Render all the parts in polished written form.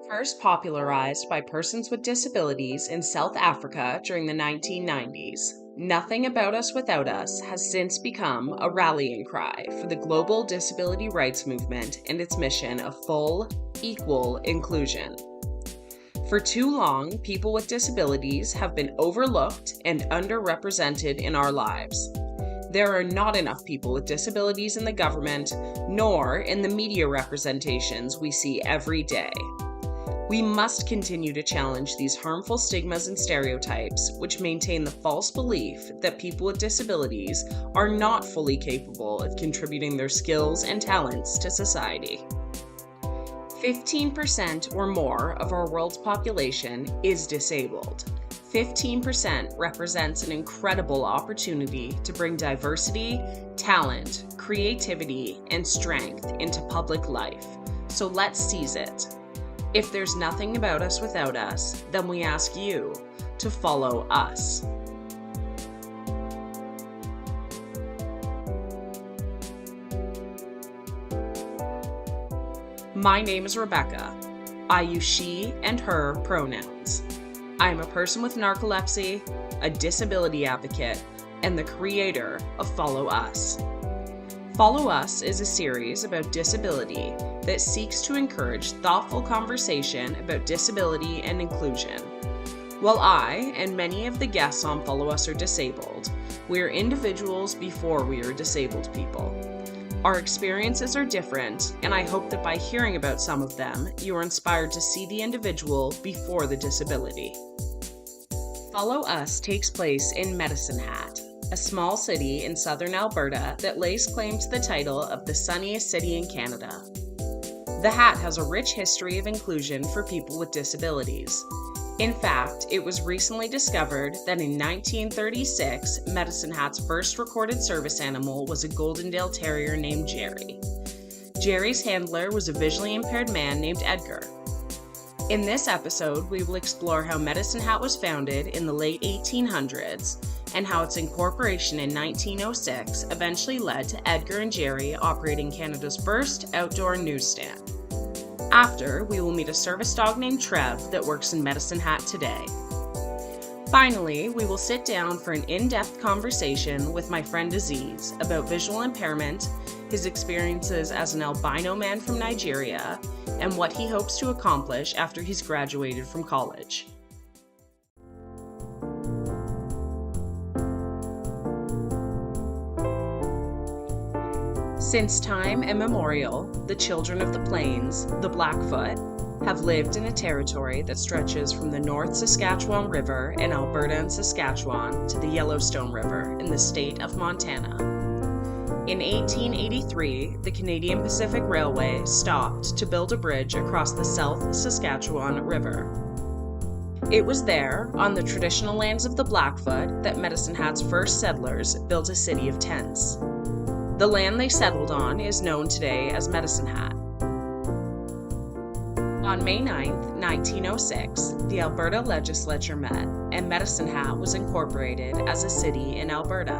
First popularized by persons with disabilities in South Africa during the 1990s, Nothing About Us Without Us has since become a rallying cry for the global disability rights movement and its mission of full, equal inclusion. For too long, people with disabilities have been overlooked and underrepresented in our lives. There are not enough people with disabilities in the government, nor in the media representations we see every day. We must continue to challenge these harmful stigmas and stereotypes, which maintain the false belief that people with disabilities are not fully capable of contributing their skills and talents to society. 15% or more of our world's population is disabled. 15% represents an incredible opportunity to bring diversity, talent, creativity, and strength into public life. So let's seize it. If there's nothing about us without us, then we ask you to follow us. My name is Rebecca. I use she and her pronouns. I am a person with narcolepsy, a disability advocate, and the creator of Follow Us. Follow Us is a series about disability that seeks to encourage thoughtful conversation about disability and inclusion. While I and many of the guests on Follow Us are disabled, we are individuals before we are disabled people. Our experiences are different, and I hope that by hearing about some of them, you are inspired to see the individual before the disability. Follow Us takes place in Medicine Hat, a small city in southern Alberta that lays claim to the title of the sunniest city in Canada. The Hat has a rich history of inclusion for people with disabilities. In fact, it was recently discovered that in 1936, Medicine Hat's first recorded service animal was a Goldendale Terrier named Jerry. Jerry's handler was a visually impaired man named Edgar. In this episode, we will explore how Medicine Hat was founded in the late 1800s and how its incorporation in 1906 eventually led to Edgar and Jerry operating Canada's first outdoor newsstand. After, we will meet a service dog named Trev that works in Medicine Hat today. Finally, we will sit down for an in-depth conversation with my friend Azeez about visual impairment, his experiences as an albino man from Nigeria, and what he hopes to accomplish after he's graduated from college. Since time immemorial, the children of the plains, the Blackfoot, have lived in a territory that stretches from the North Saskatchewan River in Alberta and Saskatchewan to the Yellowstone River in the state of Montana. In 1883, the Canadian Pacific Railway stopped to build a bridge across the South Saskatchewan River. It was there, on the traditional lands of the Blackfoot, that Medicine Hat's first settlers built a city of tents. The land they settled on is known today as Medicine Hat. On May 9, 1906, the Alberta legislature met, and Medicine Hat was incorporated as a city in Alberta.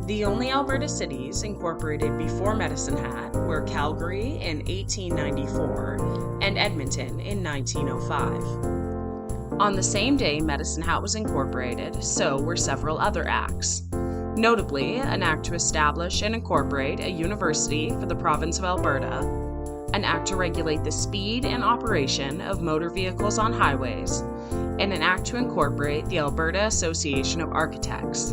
The only Alberta cities incorporated before Medicine Hat were Calgary in 1894 and Edmonton in 1905. On the same day Medicine Hat was incorporated, so were several other acts. Notably, an act to establish and incorporate a university for the province of Alberta, an act to regulate the speed and operation of motor vehicles on highways, and an act to incorporate the Alberta Association of Architects.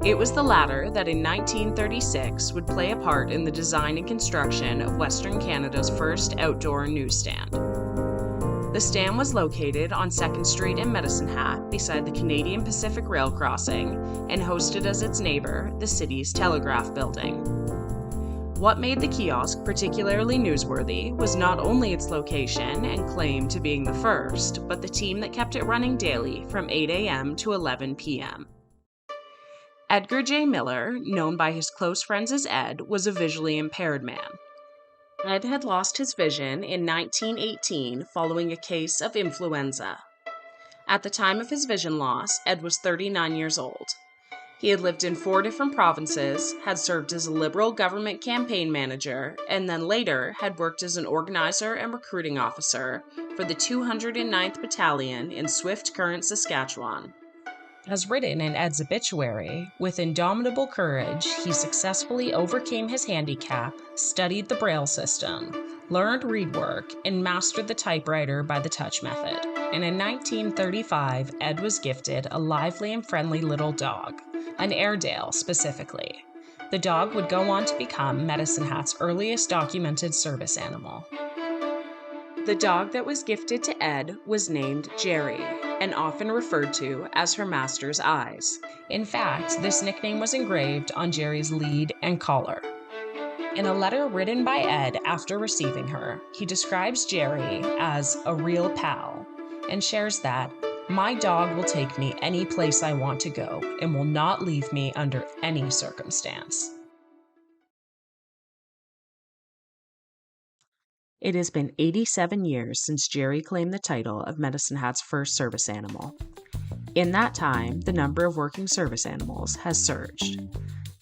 It was the latter that in 1936 would play a part in the design and construction of Western Canada's first outdoor newsstand. The stand was located on 2nd Street in Medicine Hat beside the Canadian Pacific Rail crossing and hosted as its neighbor the city's Telegraph Building. What made the kiosk particularly newsworthy was not only its location and claim to being the first, but the team that kept it running daily from 8 a.m. to 11 p.m. Edgar J. Miller, known by his close friends as Ed, was a visually impaired man. Ed had lost his vision in 1918 following a case of influenza. At the time of his vision loss, Ed was 39 years old. He had lived in 4 different provinces, had served as a Liberal government campaign manager, and then later had worked as an organizer and recruiting officer for the 209th Battalion in Swift Current, Saskatchewan. As written in Ed's obituary, with indomitable courage, he successfully overcame his handicap, studied the Braille system, learned reed work, and mastered the typewriter by the touch method. And in 1935, Ed was gifted a lively and friendly little dog, an Airedale specifically. The dog would go on to become Medicine Hat's earliest documented service animal. The dog that was gifted to Ed was named Jerry, and often referred to as her master's eyes. In fact, this nickname was engraved on Jerry's lead and collar. In a letter written by Ed after receiving her, he describes Jerry as a real pal and shares that, "My dog will take me any place I want to go and will not leave me under any circumstance." It has been 87 years since Jerry claimed the title of Medicine Hat's first service animal. In that time, the number of working service animals has surged.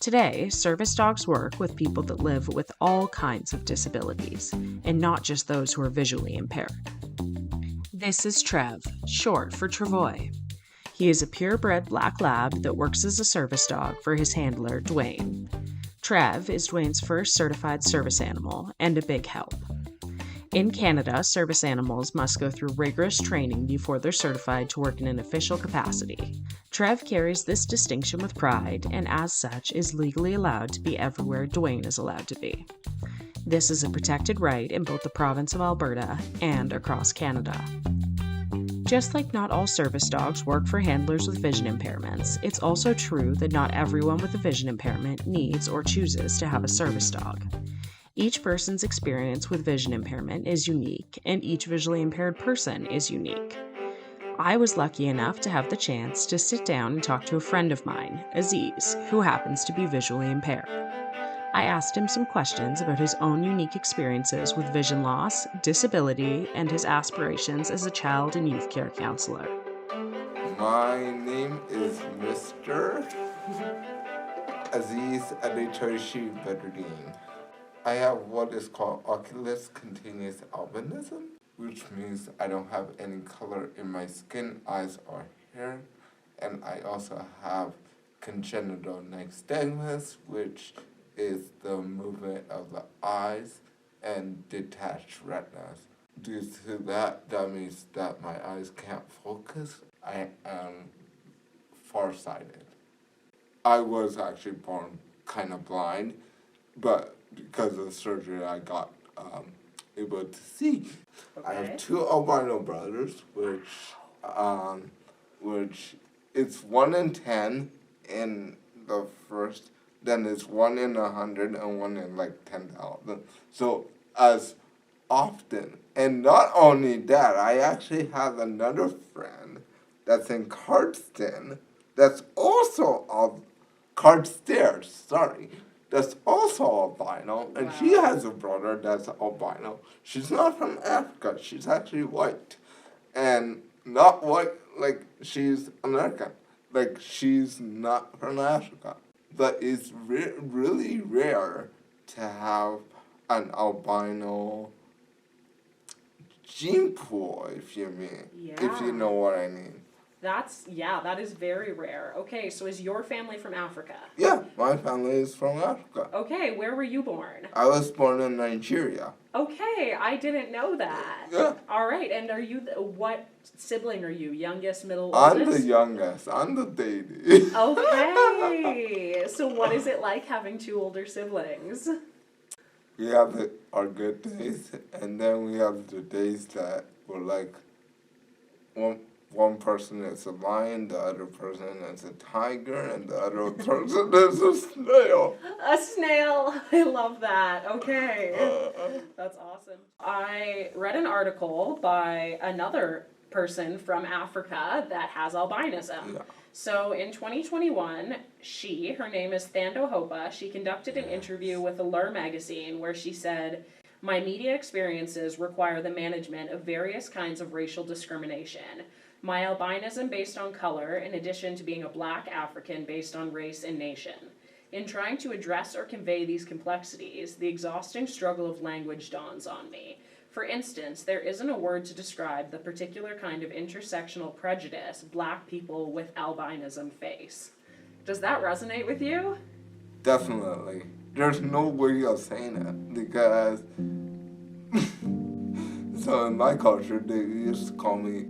Today, service dogs work with people that live with all kinds of disabilities, and not just those who are visually impaired. This is Trev, short for Travoy. He is a purebred black lab that works as a service dog for his handler, Duane. Trev is Duane's first certified service animal and a big help. In Canada, service animals must go through rigorous training before they're certified to work in an official capacity. Trev carries this distinction with pride and as such is legally allowed to be everywhere Duane is allowed to be. This is a protected right in both the province of Alberta and across Canada. Just like not all service dogs work for handlers with vision impairments, it's also true that not everyone with a vision impairment needs or chooses to have a service dog. Each person's experience with vision impairment is unique, and each visually impaired person is unique. I was lucky enough to have the chance to sit down and talk to a friend of mine, Azeez, who happens to be visually impaired. I asked him some questions about his own unique experiences with vision loss, disability, and his aspirations as a child and youth care counselor. My name is Mr. Azeez Adetoshi Bedreddin. I have what is called oculus continuous albinism, which means I don't have any color in my skin, eyes, or hair. And I also have congenital nystagmus, which is the movement of the eyes and detached retinas. Due to that, that means that my eyes can't focus. I am farsighted. I was actually born kind of blind, but because of the surgery, I got able to see. Okay. I have 2 albino brothers, which it's 1 in 10 in the first, then it's 1 in 100 and 1 in like 10,000. So as often, and not only that, I actually have another friend that's in Cardston that's also Carstairs, sorry. That's also albino, and she has a brother that's albino. She's not from Africa, she's actually white. And not white like she's American, like she's not from Africa. But it's really rare to have an albino gene pool, if you know what I mean. That is very rare. Okay, so is your family from Africa? Yeah, my family is from Africa. Okay, where were you born? I was born in Nigeria. Okay, I didn't know that. Yeah. All right, and are you, what sibling are you? Youngest, middle, I'm oldest? the youngest. I'm the baby. Okay, so what is it like having 2 older siblings? We have our good days, and then we have the days that were like, one person is a lion, the other person is a tiger, and the other person is a snail. A snail! I love that. Okay. That's awesome. I read an article by another person from Africa that has albinism. Yeah. So in 2021, her name is Thando Hopa, she conducted an interview with Allure magazine where she said, "My media experiences require the management of various kinds of racial discrimination. My albinism based on color, in addition to being a black African based on race and nation. In trying to address or convey these complexities, the exhausting struggle of language dawns on me. For instance, there isn't a word to describe the particular kind of intersectional prejudice black people with albinism face. Does that resonate with you? Definitely. There's no way of saying it because so in my culture they used to call me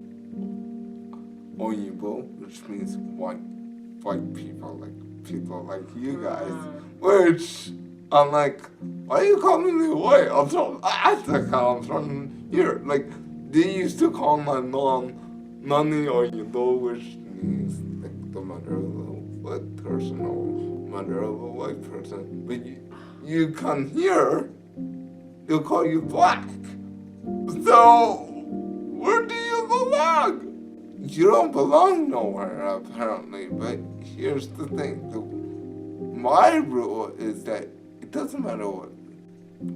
Oyinbo, which means white people like you guys. Which I'm like, why are you calling me white? I'm from Africa, I'm from here. Like they used to call my mom Nani Oyinbo, which means like the mother of a white person or mother of a white person. But you come here, they'll call you black. So where do you belong? You don't belong nowhere, apparently. But here's the thing. My rule is that it doesn't matter what.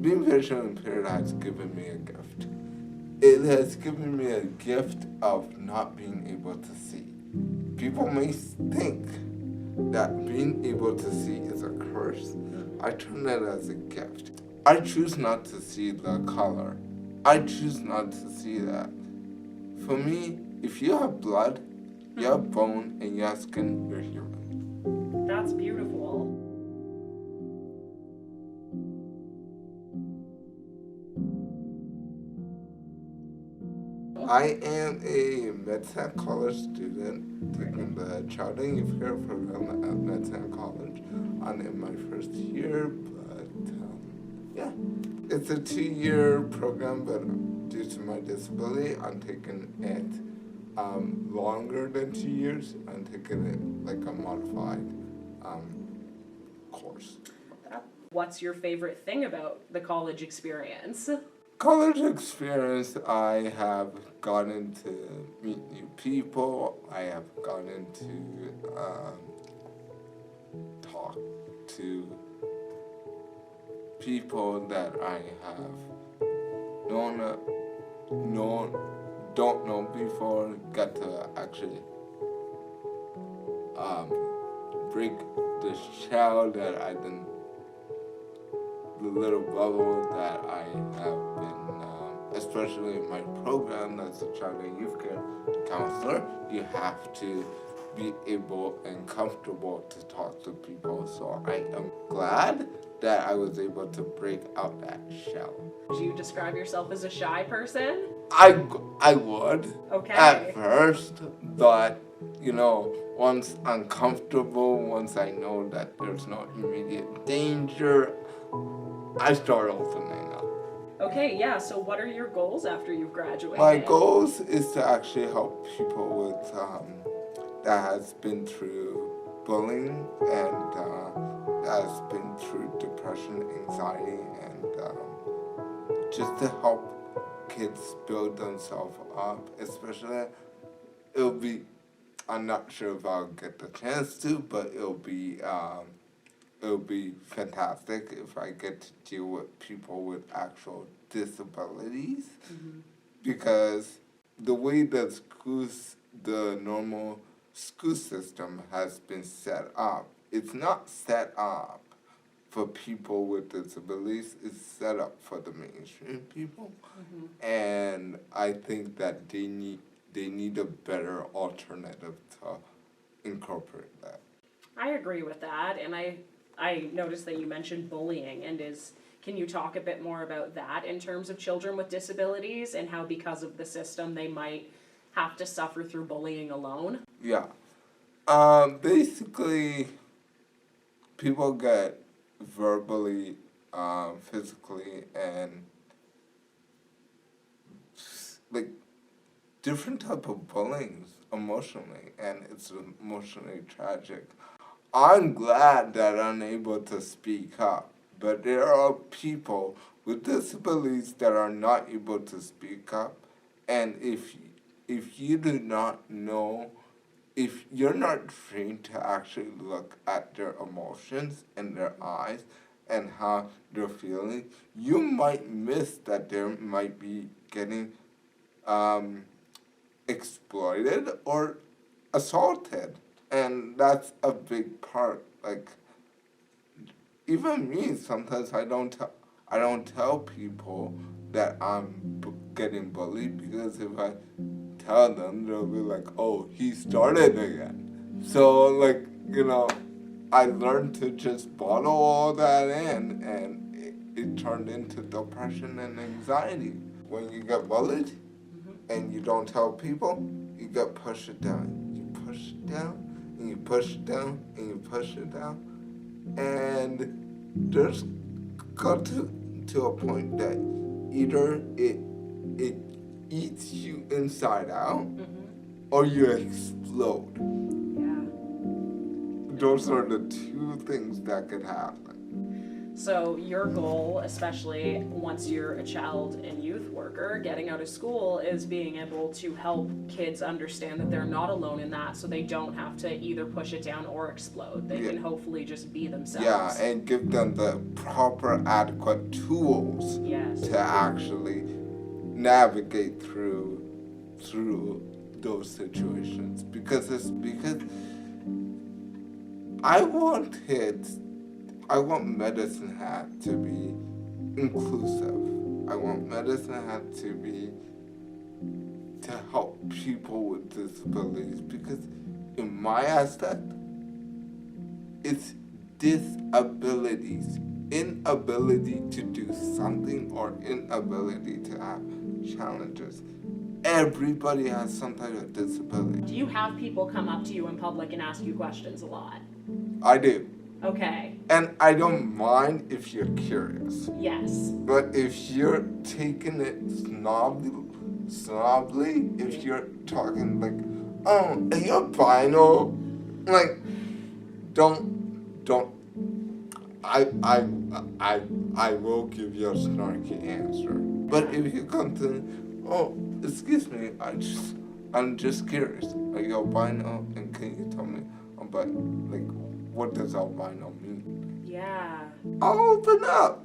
Being visually impaired has given me a gift. It has given me a gift of not being able to see. People may think that being able to see is a curse. I turn it as a gift. I choose not to see the color. I choose not to see that. For me, if you have blood, you have bone, and you have skin, you're human. That's beautiful. I am a medicine college student taking the Child and Youth Care program at medicine college. I'm in my first year, but yeah. It's a 2-year program, but due to my disability, I'm taking it longer than 2 years. I'm taking it like a modified course. What's your favorite thing about the college experience? College experience, I have gotten to meet new people. I have gotten to talk to people that I have don't know before, got to actually break the shell that I didn't, the little bubble that I have been, especially in my program as a child and youth care counselor, you have to be able and comfortable to talk to people. So I am glad that I was able to break out that shell. Would you describe yourself as a shy person? I would Okay. at first, but once I'm comfortable, once I know that there's no immediate danger, I start opening up. Okay, yeah, so what are your goals after you've graduated? My goals is to actually help people with that has been through bullying and that has been through depression, anxiety, and just to help kids build themselves up. Especially, I'm not sure if I'll get the chance to, but it'll be fantastic if I get to deal with people with actual disabilities. Mm-hmm. Because the way that the normal school system has been set up, it's not set up for people with disabilities, it's set up for the mainstream people. Mm-hmm. And I think that they need a better alternative to incorporate that. I agree with that, and I noticed that you mentioned bullying, and can you talk a bit more about that in terms of children with disabilities and how because of the system they might have to suffer through bullying alone? Yeah. Basically, people get verbally, physically, and like different type of bullying emotionally, and it's emotionally tragic. I'm glad that I'm able to speak up, but there are people with disabilities that are not able to speak up, and if you do not know, if you're not trained to actually look at their emotions and their eyes and how they're feeling, you might miss that they might be getting exploited or assaulted. And that's a big part. Like, even me, sometimes I don't tell people that I'm getting bullied, because if I tell them, they'll be like, oh, he started again. So, like, I learned to just bottle all that in, and it turned into depression and anxiety. When you get bullied and you don't tell people, you get pushed down. You push it down, and you push it down, and you push it down. And there's got to a point that either it eats you inside out, or you explode. Yeah. Those are the two things that could happen. So your goal, especially once you're a child and youth worker, getting out of school, is being able to help kids understand that they're not alone in that, so they don't have to either push it down or explode. They can hopefully just be themselves. Yeah, and give them the proper, adequate tools to actually navigate through those situations. Because I want Medicine Hat to be inclusive. I want Medicine Hat to help people with disabilities, because in my aspect, it's disabilities, inability to do something or inability to have challenges. Everybody has some type of disability. Do you have people come up to you in public and ask you questions a lot? I do. Okay. And I don't mind if you're curious. Yes. But if you're taking it snobly, if you're talking like, oh, are you albino? Like, don't. I will give you a snarky answer. But if you come to, oh, excuse me, I'm just curious. Are you albino? And can you tell me about, like, what does albino mean? Yeah. I'll open up.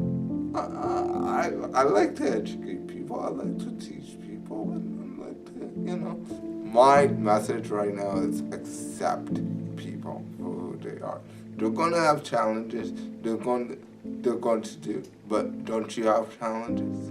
I like to educate people. I like to teach people. And I like to, My message right now is accept people for who they are. They're going to have challenges. They're going to do. But don't you have challenges?